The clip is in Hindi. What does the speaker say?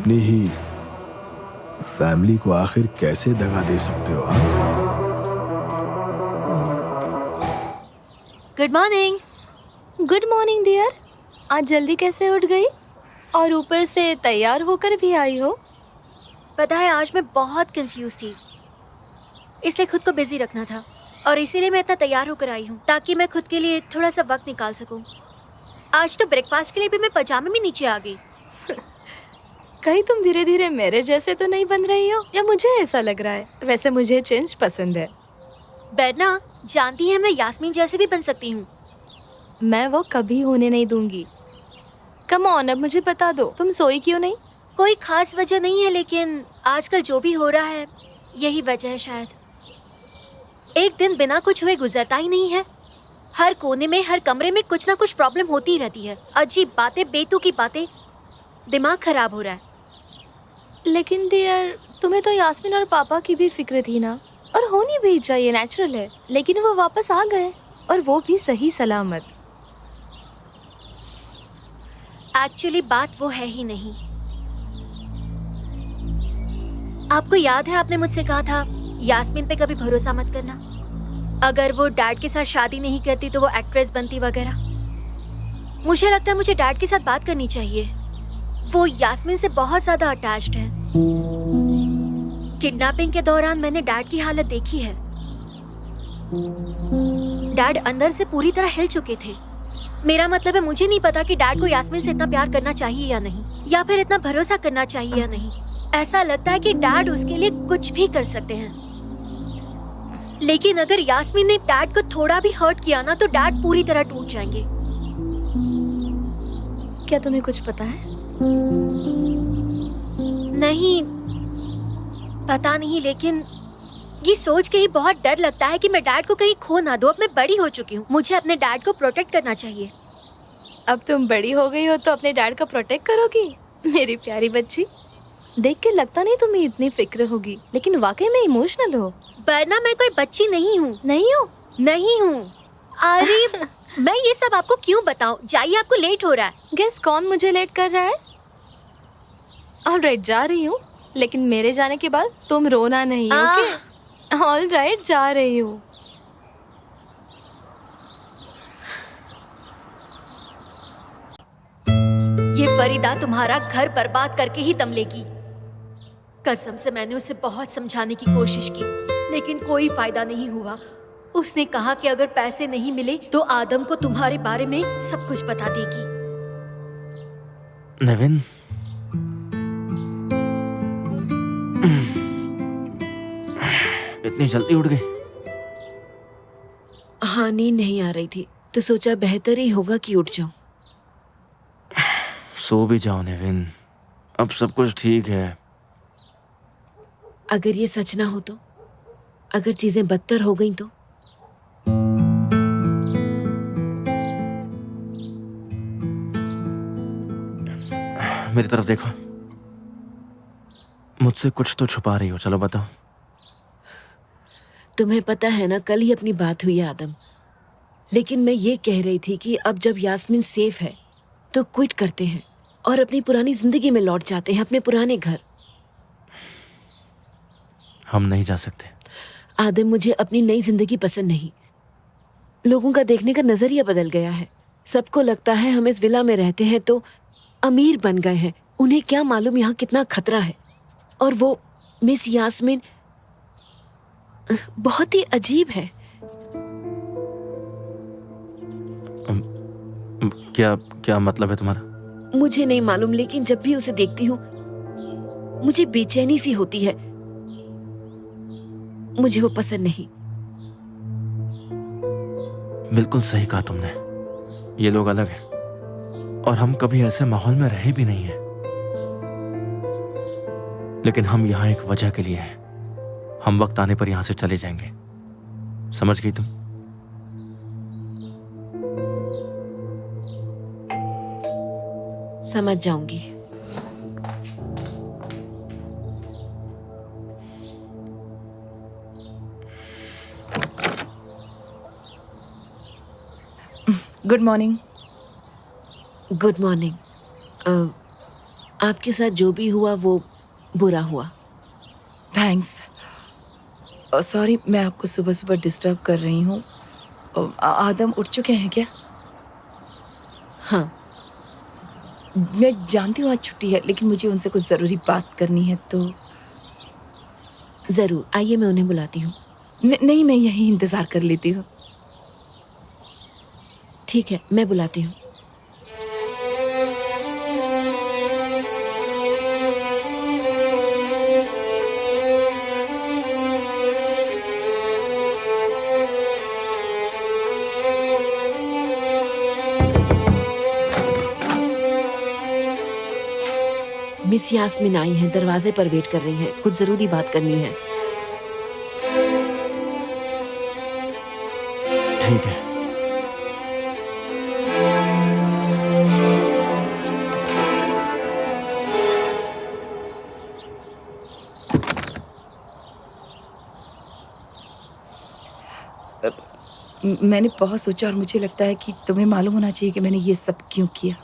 अपनी ही फैमिली को आखिर कैसे दगा दे सकते हो आप? Good morning. Good morning dear. आज जल्दी कैसे उठ गई और ऊपर से तैयार होकर भी आई हो? पता है आज मैं बहुत कंफ्यूज थी, इसलिए खुद को बिजी रखना था और इसीलिए मैं इतना तैयार होकर आई हूँ ताकि मैं खुद के लिए थोड़ा सा वक्त निकाल सकूँ। आज तो ब्रेकफास्ट के लिए भी मैं पजामे में नीचे आ गई। कहीं तुम धीरे धीरे मेरे जैसे तो नहीं बन रही हो, या मुझे ऐसा लग रहा है? वैसे मुझे चेंज पसंद है। बैठना, जानती है मैं यास्मीन जैसे भी बन सकती हूँ। मैं वो कभी होने नहीं दूंगी। कम ऑन, अब मुझे बता दो, तुम सोई क्यों नहीं? कोई खास वजह नहीं है, लेकिन आजकल जो भी हो रहा है यही वजह है शायद। एक दिन बिना कुछ हुए गुजरता ही नहीं है। हर कोने में, हर कमरे में कुछ ना कुछ प्रॉब्लम होती ही रहती है। अजीब बातें, बेतुकी बातें, दिमाग खराब हो रहा है। लेकिन डियर, तुम्हें तो यास्मीन और पापा की भी फिक्र थी ना, और होनी भी चाहिए, नेचुरल है। लेकिन वो वापस आ गए, और वो भी सही सलामत। एक्चुअली बात वो है ही नहीं। आपको याद है आपने मुझसे कहा था यास्मीन पे कभी भरोसा मत करना। अगर वो डैड के साथ शादी नहीं करती तो वो एक्ट्रेस बनती वगैरह। मुझे लगता है मुझे डैड के साथ बात करनी चाहिए। वो यास्मीन से बहुत ज्यादा अटैच्ड है। किडनैपिंग के दौरान मैंने डैड की हालत देखी है। डैड अंदर से पूरी तरह हिल चुके थे। मेरा मतलब है, मुझे नहीं पता कि डैड को यास्मीन से इतना प्यार करना चाहिए या नहीं, या फिर इतना भरोसा करना चाहिए या नहीं। ऐसा लगता है कि डैड उसके लिए कुछ भी कर सकते हैं। लेकिन अगर यास्मीन ने डैड को थोड़ा भी हर्ट किया ना, तो डैड पूरी तरह टूट जाएंगे। क्या तुम्हें कुछ पता है? नहीं पता नहीं, लेकिन ये सोच के ही बहुत डर लगता है कि मैं डैड को कहीं खो ना दूं। अब मैं बड़ी हो चुकी हूँ, मुझे अपने डैड को प्रोटेक्ट करना चाहिए। अब तुम बड़ी हो गई हो तो अपने डैड का प्रोटेक्ट करोगी? मेरी प्यारी बच्ची, देख के लगता नहीं तुम्हें इतनी फिक्र होगी, लेकिन वाकई में इमोशनल हो। वरना मैं कोई बच्ची नहीं हूँ। नहीं हो? नहीं हूँ। अरे मैं ये सब आपको क्यों बताऊं? जाइए, आपको लेट हो रहा है। गेस कौन मुझे लेट कर रहा है? ऑलराइट, जा रही हूँ, लेकिन मेरे जाने के बाद तुम रोना नहीं, ओके? ऑलराइट, जा रही हूँ। ये फरीदा तुम्हारा घर बर्बाद करके ही दम लेगी। कसम से मैंने उसे बहुत समझाने की कोशिश की, लेकिन कोई फायदा नहीं हुआ। उसने कहा कि अगर पैसे नहीं मिले तो आदम को तुम्हारे बारे में सब कुछ बता देगी। नेविन, इतनी जल्दी उठ गई? हाँ, नींद नहीं आ रही थी तो सोचा बेहतर ही होगा कि उठ जाऊं। सो भी जाओ नेविन, अब सब कुछ ठीक है। अगर ये सच ना हो तो, अगर चीजें बदतर हो गई तो? मेरी तरफ देखो, मुझसे कुछ तो छुपा रही हो, चलो बताओ। तुम्हें पता है ना, कल ही अपनी बात हुई है आदम। लेकिन मैं ये कह रही थी कि अब जब यास्मीन सेफ है तो क्विट करते हैं और अपनी पुरानी जिंदगी में लौट जाते हैं, अपने पुराने घर। हम नहीं जा सकते आदम, मुझे अपनी नई जिंदगी पसंद नहीं। लोगों का देखने का नजरिया बदल गया है। सबको लगता है हम इस विला में रहते हैं तो अमीर बन गए हैं। उन्हें क्या मालूम यहाँ कितना खतरा है। और वो मिस यास्मीन बहुत ही अजीब है। क्या क्या मतलब है तुम्हारा? मुझे नहीं मालूम, लेकिन जब भी उसे देखती हूँ मुझे बेचैनी सी होती है। मुझे वो पसंद नहीं। बिल्कुल सही कहा तुमने। ये लोग अलग हैं और हम कभी ऐसे माहौल में रहे भी नहीं हैं। लेकिन हम यहाँ एक वजह के लिए हैं। हम वक्त आने पर यहाँ से चले जाएंगे, समझ गई तुम? समझ जाऊंगी। Good morning. Good morning. आपके साथ जो भी हुआ वो बुरा हुआ। थैंक्स। सॉरी मैं आपको सुबह सुबह डिस्टर्ब कर रही हूँ। आदम उठ चुके हैं क्या? हाँ, मैं जानती हूँ आज छुट्टी है, लेकिन मुझे उनसे कुछ ज़रूरी बात करनी है तो जरूर आइए, मैं उन्हें बुलाती हूँ। नहीं, मैं यहीं इंतज़ार कर लेती हूँ। ठीक है, मैं बुलाती हूँ। मिस यास्मीन आई हैं, दरवाजे पर वेट कर रही हैं, कुछ जरूरी बात करनी है। ठीक है। मैंने बहुत सोचा और मुझे लगता है कि तुम्हें मालूम होना चाहिए कि मैंने ये सब क्यों किया।